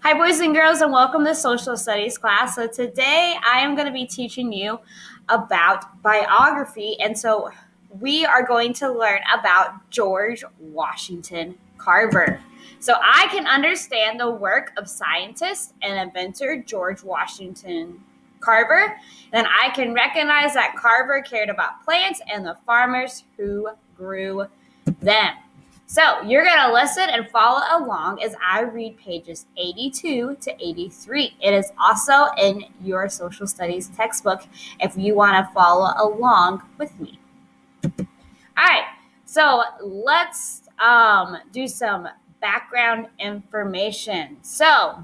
Hi, boys and girls, and welcome to Social Studies class. So today I am going to be teaching you about biography. And so we are going to learn about George Washington Carver. So I can understand the work of scientist and inventor George Washington Carver. And I can recognize that Carver cared about plants and the farmers who grew them. So you're going to listen and follow along as I read pages 82 to 83. It is also in your social studies textbook if you want to follow along with me. All right, so let's do some background information. So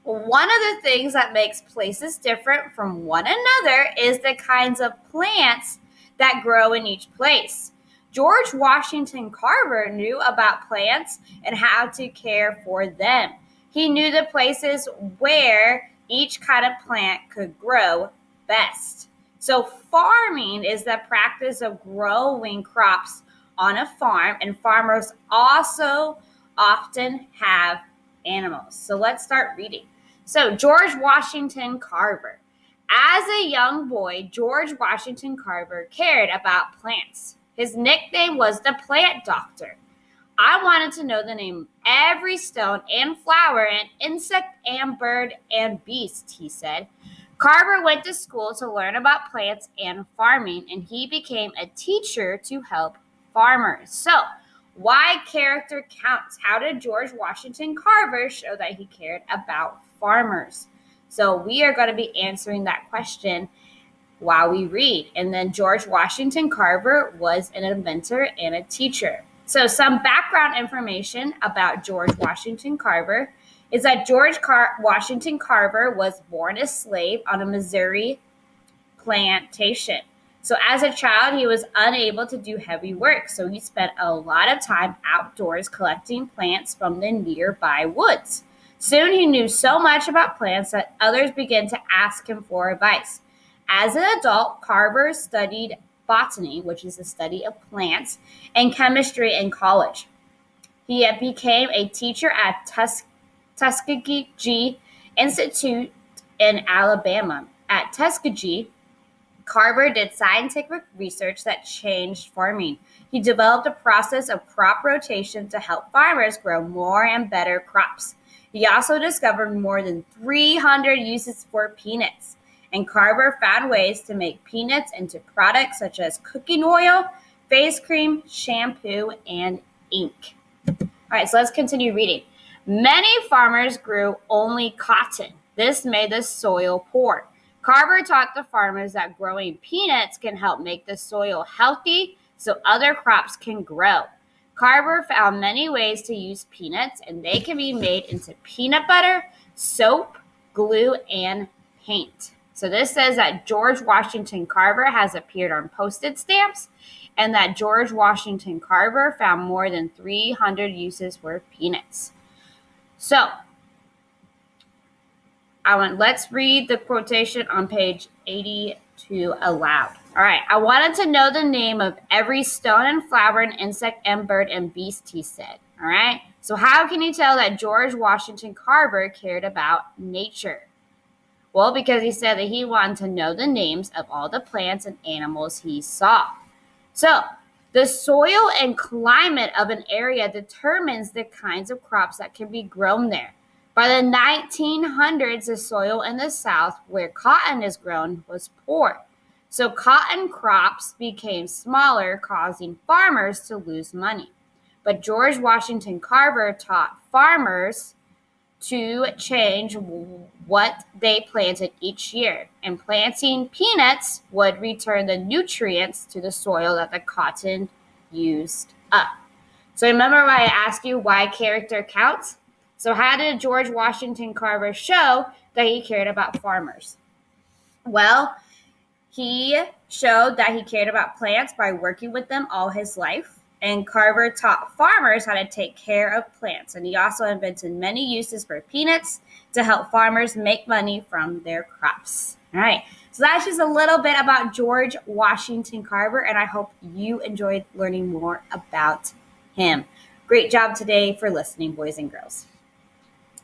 one of the things that makes places different from one another is the kinds of plants that grow in each place. George Washington Carver knew about plants and how to care for them. He knew the places where each kind of plant could grow best. So farming is the practice of growing crops on a farm, and farmers also often have animals. So let's start reading. So George Washington Carver. As a young boy, George Washington Carver cared about plants. His nickname was the Plant Doctor. I wanted to know the name of every stone and flower and insect and bird and beast, he said. Carver went to school to learn about plants and farming, and he became a teacher to help farmers. So, why character counts? How did George Washington Carver show that he cared about farmers? So, we are going to be answering that question while we read. And then George Washington Carver was an inventor and a teacher. So some background information about George Washington Carver is that Washington Carver was born a slave on a Missouri plantation. So as a child, he was unable to do heavy work. So he spent a lot of time outdoors collecting plants from the nearby woods. Soon he knew so much about plants that others began to ask him for advice. As an adult, Carver studied botany, which is the study of plants, and chemistry in college. He became a teacher at Tuskegee Institute in Alabama. At Tuskegee, Carver did scientific research that changed farming. He developed a process of crop rotation to help farmers grow more and better crops. He also discovered more than 300 uses for peanuts. And Carver found ways to make peanuts into products such as cooking oil, face cream, shampoo, and ink. All right, so let's continue reading. Many farmers grew only cotton. This made the soil poor. Carver taught the farmers that growing peanuts can help make the soil healthy so other crops can grow. Carver found many ways to use peanuts, and they can be made into peanut butter, soap, glue, and paint. So this says that George Washington Carver has appeared on postage stamps and that George Washington Carver found more than 300 uses for peanuts. So let's read the quotation on page 82 aloud. All right. I wanted to know the name of every stone and flower and insect and bird and beast, he said. All right. So how can you tell that George Washington Carver cared about nature? Well, because he said that he wanted to know the names of all the plants and animals he saw. So, the soil and climate of an area determines the kinds of crops that can be grown there. By the 1900s, the soil in the South, where cotton is grown, was poor. So, cotton crops became smaller, causing farmers to lose money. But George Washington Carver taught farmers to change what they planted each year. And planting peanuts would return the nutrients to the soil that the cotton used up. So remember why I asked you why character counts? So how did George Washington Carver show that he cared about farmers? Well, he showed that he cared about plants by working with them all his life. And Carver taught farmers how to take care of plants. And he also invented many uses for peanuts to help farmers make money from their crops. All right. So that's just a little bit about George Washington Carver. And I hope you enjoyed learning more about him. Great job today for listening, boys and girls.